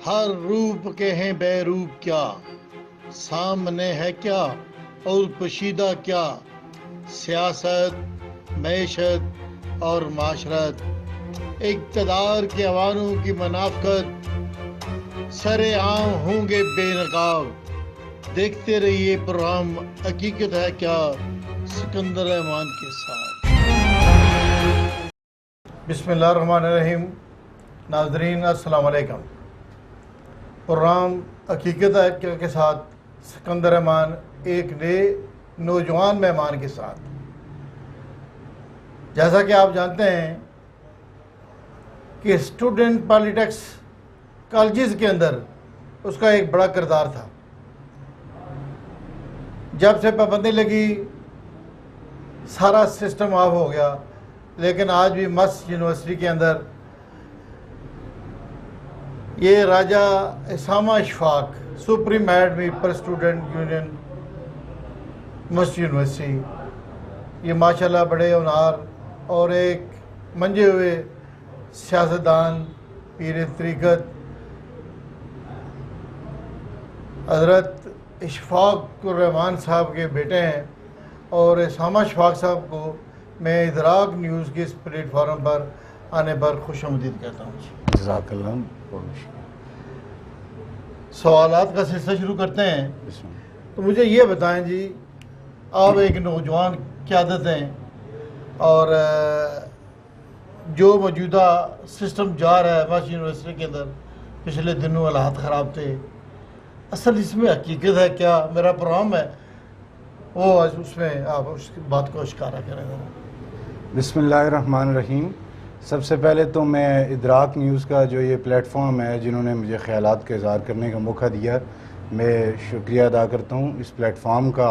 ہر روپ کے ہیں بے روپ کیا، سامنے ہے کیا اور پوشیدہ کیا، سیاست، معیشت اور معاشرت، اقتدار کے عوانوں کی منافقت، سر عام ہوں گے بے نقاب۔ دیکھتے رہیے پروگرام حقیقت ہے کیا، سکندر احمان کے ساتھ۔ بسم اللہ الرحمن الرحیم۔ ناظرین السلام علیکم۔ پروگرام حقیقت ہے کیا کے ساتھ سکندر احمان ایک نئے نوجوان مہمان کے ساتھ۔ جیسا کہ آپ جانتے ہیں کہ اسٹوڈنٹ پالیٹکس کالجز کے اندر اس کا ایک بڑا کردار تھا۔ جب سے پابندی لگی سارا سسٹم آف ہو گیا، لیکن آج بھی مست یونیورسٹی کے اندر یہ راجہ اسامہ اشفاق سپریم ہیڈ پر اسٹوڈنٹ یونین مست یونیورسٹی، یہ ماشاءاللہ بڑے ہونہار اور ایک منجے ہوئے سیاستدان، پیر طریقت حضرت اشفاق الرحمان صاحب کے بیٹے ہیں، اور اسامہ اشفاق صاحب کو میں ادراک نیوز کے اس پلیٹ فارم پر آنے پر خوش آمدید کہتا ہوں۔ جزاک اللہ۔ سوالات کا سلسلہ شروع کرتے ہیں۔ تو مجھے یہ بتائیں جی، آپ ایک نوجوان قیادت ہیں اور جو موجودہ سسٹم جا رہا ہے ماسٹ یونیورسٹی کے اندر، پچھلے دنوں حالات خراب تھے، اصل اس میں حقیقت ہے کیا؟ میرا پروگرام ہے وہ اس میں آپ اس بات کو اشکارا کریں۔ بسم اللہ الرحمن الرحیم۔ سب سے پہلے تو میں ادراک نیوز کا جو یہ پلیٹ فارم ہے، جنہوں نے مجھے خیالات کا اظہار کرنے کا موقع دیا، میں شکریہ ادا کرتا ہوں اس پلیٹ فارم کا،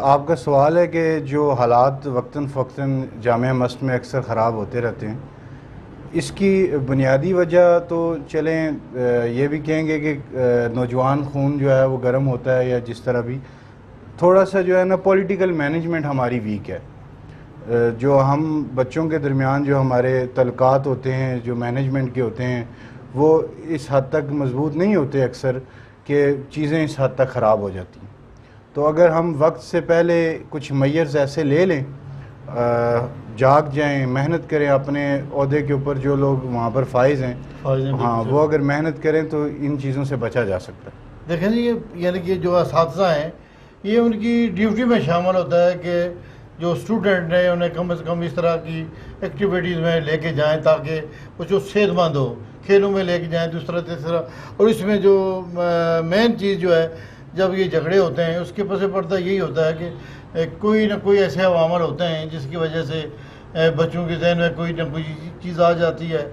آپ کا سوال ہے کہ جو حالات وقتاً فوقتاً جامعہ مست میں اکثر خراب ہوتے رہتے ہیں، اس کی بنیادی وجہ تو چلیں یہ بھی کہیں گے کہ نوجوان خون جو ہے وہ گرم ہوتا ہے، یا جس طرح بھی تھوڑا سا جو ہے نا پولیٹیکل مینجمنٹ ہماری ویک ہے۔ جو ہم بچوں کے درمیان جو ہمارے تعلقات ہوتے ہیں، جو مینجمنٹ کے ہوتے ہیں، وہ اس حد تک مضبوط نہیں ہوتے اکثر کہ چیزیں اس حد تک خراب ہو جاتی ہیں۔ تو اگر ہم وقت سے پہلے کچھ میئرز ایسے لے لیں، جاگ جائیں، محنت کریں اپنے عہدے کے اوپر، جو لوگ وہاں پر فائز ہیں ہاں وہ اگر محنت کریں تو ان چیزوں سے بچا جا سکتا ہے۔ دیکھیں جی، یعنی کہ جو اساتذہ ہیں یہ ان کی ڈیوٹی میں شامل ہوتا ہے کہ جو اسٹوڈنٹ ہیں انہیں کم از کم اس طرح کی ایکٹیویٹیز میں لے کے جائیں تاکہ وہ جو صحت مند ہو، کھیلوں میں لے کے جائیں دوسرا تیسرا۔ اور اس میں جو مین چیز جو ہے، جب یہ جھگڑے ہوتے ہیں اس کے پس پردہ یہی ہوتا ہے کہ کوئی نہ کوئی ایسے عوامل ہوتے ہیں جس کی وجہ سے بچوں کے ذہن میں کوئی نہ کوئی چیز آ جاتی ہے،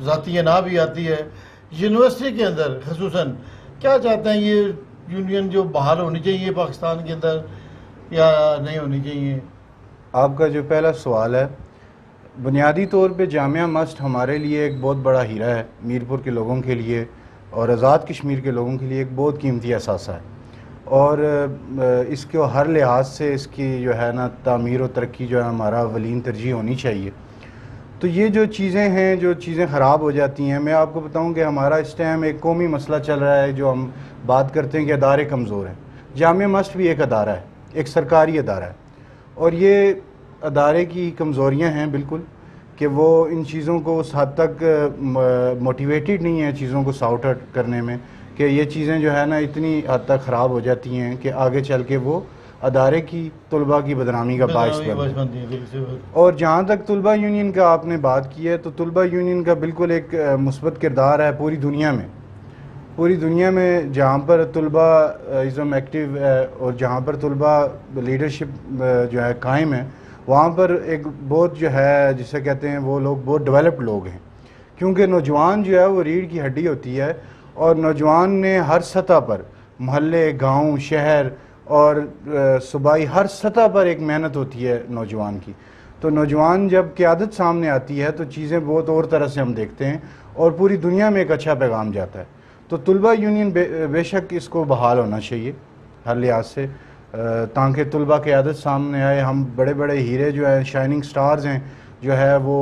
ذاتی نہ بھی آتی ہے۔ یونیورسٹی کے اندر خصوصاً کیا چاہتے ہیں، یہ یونین جو بحال ہونی چاہیے پاکستان کے اندر یا نہیں ہونی چاہیے؟ آپ کا جو پہلا سوال ہے، بنیادی طور پہ جامعہ مست ہمارے لیے ایک بہت بڑا ہیرا ہے، میرپور کے لوگوں کے لیے اور آزاد کشمیر کے لوگوں کے لیے ایک بہت قیمتی اثاثہ ہے، اور اس کو ہر لحاظ سے اس کی جو ہے نا تعمیر و ترقی جو ہے ہمارا اولین ترجیح ہونی چاہیے۔ تو یہ جو چیزیں ہیں، جو چیزیں خراب ہو جاتی ہیں، میں آپ کو بتاؤں کہ ہمارا اس ٹائم ایک قومی مسئلہ چل رہا ہے جو ہم بات کرتے ہیں کہ ادارے کمزور ہیں۔ جامعہ مست بھی ایک ادارہ ہے، ایک سرکاری ادارہ ہے، اور یہ ادارے کی کمزوریاں ہیں بالکل کہ وہ ان چیزوں کو اس حد تک موٹیویٹڈ نہیں ہے چیزوں کو سارٹ آؤٹ کرنے میں، کہ یہ چیزیں جو ہے نا اتنی حد تک خراب ہو جاتی ہیں کہ آگے چل کے وہ ادارے کی طلباء کی بدنامی کا باعث بنتی ہیں۔ اور جہاں تک طلباء یونین کا آپ نے بات کی ہے، تو طلباء یونین کا بالکل ایک مثبت کردار ہے پوری دنیا میں جہاں پر طلباء ازم ایکٹیو ہے اور جہاں پر طلباء لیڈرشپ جو ہے قائم ہے، وہاں پر ایک بہت جو ہے جسے کہتے ہیں وہ لوگ بہت ڈیولپڈ لوگ ہیں، کیونکہ نوجوان جو ہے وہ ریڑھ کی ہڈی ہوتی ہے، اور نوجوان نے ہر سطح پر، محلے، گاؤں، شہر اور صوبائی ہر سطح پر ایک محنت ہوتی ہے نوجوان کی۔ تو نوجوان جب قیادت سامنے آتی ہے تو چیزیں بہت اور طرح سے ہم دیکھتے ہیں، اور پوری دنیا میں ایک اچھا پیغام جاتا ہے۔ تو طلباء یونین بے شک اس کو بحال ہونا چاہیے ہر لحاظ سے، تاکہ طلباء قیادت سامنے آئے۔ ہم بڑے بڑے ہیرے جو ہیں، شائننگ سٹارز ہیں جو ہے وہ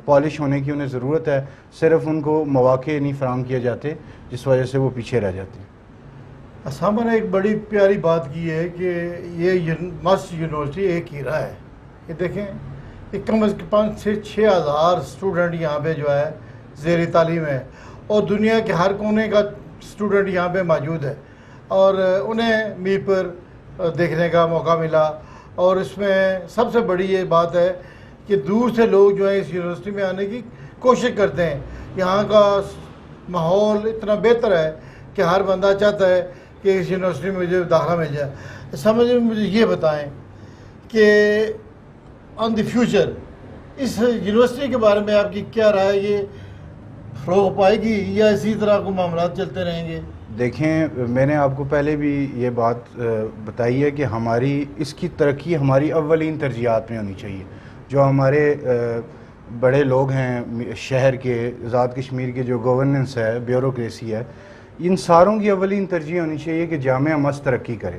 پالش ہونے کی انہیں ضرورت ہے، صرف ان کو مواقع نہیں فراہم کیے جاتے جس وجہ سے وہ پیچھے رہ جاتے ہیں۔ اسامہ نے ایک بڑی پیاری بات کی ہے کہ یہ ماسٹ یونیورسٹی ایک ہیرا ہے۔ یہ دیکھیں کہ کم از کم 5 سے 6 ہزار اسٹوڈنٹ یہاں پہ جو ہے زیر تعلیم ہے، اور دنیا کے ہر کونے کا اسٹوڈنٹ یہاں پہ موجود ہے، اور انہیں میر پر دیکھنے کا موقع ملا۔ اور اس میں سب سے بڑی یہ بات ہے کہ دور سے لوگ جو ہے اس یونیورسٹی میں آنے کی کوشش کرتے ہیں۔ یہاں کا ماحول اتنا بہتر ہے کہ ہر بندہ چاہتا ہے کہ اس یونیورسٹی میں مجھے داخلہ مل جائے۔ سمجھ مجھے یہ بتائیں کہ آن دی فیوچر اس یونیورسٹی کے بارے میں آپ کی کیا رائے ہے؟ یہ فروغ پائے گی یا اسی طرح کو معاملات چلتے رہیں گے؟ دیکھیں، میں نے آپ کو پہلے بھی یہ بات بتائی ہے کہ ہماری اس کی ترقی ہماری اولین ترجیحات میں ہونی چاہیے۔ جو ہمارے بڑے لوگ ہیں شہر کے، آزاد کشمیر کے جو گورننس ہے، بیوروکریسی ہے، ان ساروں کی اولین ترجیح ہونی چاہیے کہ جامعہ مست ترقی کرے۔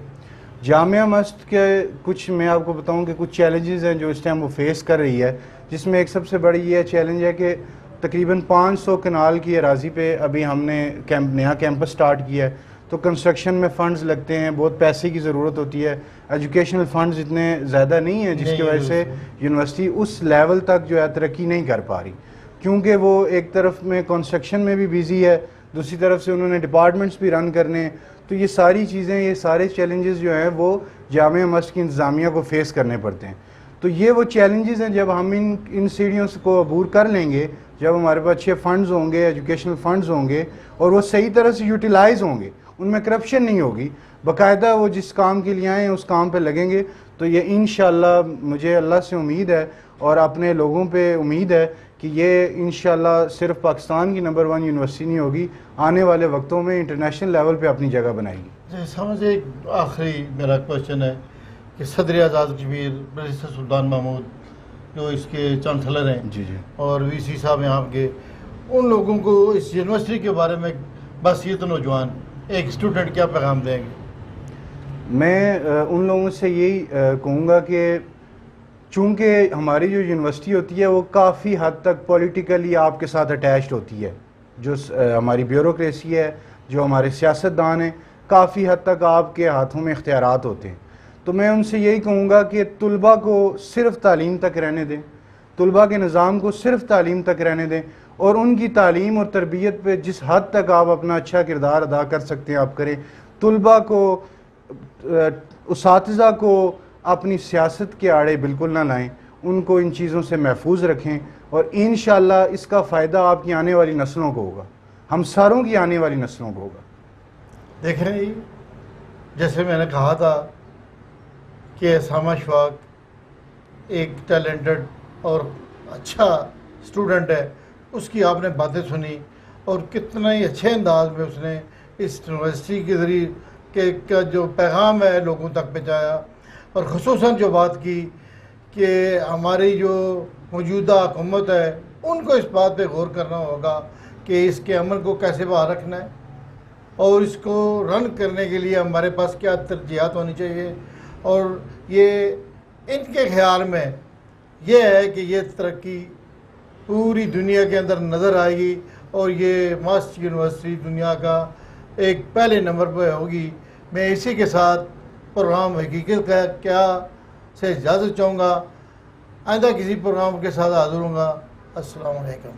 جامعہ مست کے کچھ میں آپ کو بتاؤں کہ کچھ چیلنجز ہیں جو اس ٹائم وہ فیس کر رہی ہے، جس میں ایک سب سے بڑی یہ چیلنج ہے کہ تقریباً 500 کنال کی اراضی پہ ابھی ہم نے نیا کیمپس سٹارٹ کیا ہے، تو کنسٹرکشن میں فنڈز لگتے ہیں، بہت پیسے کی ضرورت ہوتی ہے، ایجوکیشنل فنڈز اتنے زیادہ نہیں ہیں، جس کی وجہ سے یونیورسٹی اس لیول تک جو ہے ترقی نہیں کر پا رہی، کیونکہ وہ ایک طرف میں کنسٹرکشن میں بھی بیزی ہے، دوسری طرف سے انہوں نے ڈپارٹمنٹس بھی رن کرنے ہیں۔ تو یہ ساری چیزیں، یہ سارے چیلنجز جو ہیں وہ جامعہ مسجد کی انتظامیہ کو فیس کرنے پڑتے ہیں۔ تو یہ وہ چیلنجز ہیں، جب ہم ان سیڑھیوں کو عبور کر لیں گے، جب ہمارے پاس اچھے فنڈز ہوں گے، ایجوکیشنل فنڈز ہوں گے، اور وہ صحیح طرح سے یوٹیلائز ہوں گے، ان میں کرپشن نہیں ہوگی، باقاعدہ وہ جس کام کے لیے آئے ہیں اس کام پہ لگیں گے، تو یہ انشاءاللہ مجھے اللہ سے امید ہے اور اپنے لوگوں پہ امید ہے کہ یہ انشاءاللہ صرف پاکستان کی نمبر 1 یونیورسٹی نہیں ہوگی، آنے والے وقتوں میں انٹرنیشنل لیول پہ اپنی جگہ بنائے گی۔ سمجھے ایک آخری میرا کوشچن ہے کہ صدر آزاد کشمیر بریسٹر سلطان محمود جو اس کے چانسلر ہیں، جی اور وی سی صاحب یہاں کے، ان لوگوں کو اس یونیورسٹی کے بارے میں بس یہ تو نوجوان ایک اسٹوڈنٹ کیا پیغام دیں گے؟ میں ان لوگوں سے یہی کہوں گا کہ چونکہ ہماری جو یونیورسٹی ہوتی ہے وہ کافی حد تک پولیٹیکلی آپ کے ساتھ اٹیچڈ ہوتی ہے، جو ہماری بیوروکریسی ہے، جو ہمارے سیاستدان ہیں، کافی حد تک آپ کے ہاتھوں میں اختیارات ہوتے ہیں۔ تو میں ان سے یہی کہوں گا کہ طلباء کو صرف تعلیم تک رہنے دیں، طلباء کے نظام کو صرف تعلیم تک رہنے دیں، اور ان کی تعلیم اور تربیت پہ جس حد تک آپ اپنا اچھا کردار ادا کر سکتے ہیں آپ کریں۔ طلباء کو، اساتذہ کو اپنی سیاست کے آڑے بالکل نہ لائیں، ان کو ان چیزوں سے محفوظ رکھیں، اور انشاءاللہ اس کا فائدہ آپ کی آنے والی نسلوں کو ہوگا، ہم ساروں کی آنے والی نسلوں کو ہوگا۔ دیکھیں جی، جیسے میں نے کہا تھا کہ اسامہ اشفاق ایک ٹیلنٹڈ اور اچھا اسٹوڈنٹ ہے، اس کی آپ نے باتیں سنی، اور کتنا ہی اچھے انداز میں اس نے اس یونیورسٹی کے ذریعے کا جو پیغام ہے لوگوں تک پہنچایا، اور خصوصاً جو بات کی کہ ہماری جو موجودہ حکومت ہے ان کو اس بات پہ غور کرنا ہوگا کہ اس کے عمل کو کیسے باہر رکھنا ہے، اور اس کو رن کرنے کے لیے ہمارے پاس کیا ترجیحات ہونی چاہیے۔ اور یہ ان کے خیال میں یہ ہے کہ یہ ترقی پوری دنیا کے اندر نظر آئے گی، اور یہ ماسٹ یونیورسٹی دنیا کا ایک پہلے نمبر پہ ہوگی۔ میں اسی کے ساتھ پروگرام حقیقت کا کیا سے اجازت چاہوں گا، آئندہ کسی پروگرام کے ساتھ حاضر ہوں گا۔ السلام علیکم۔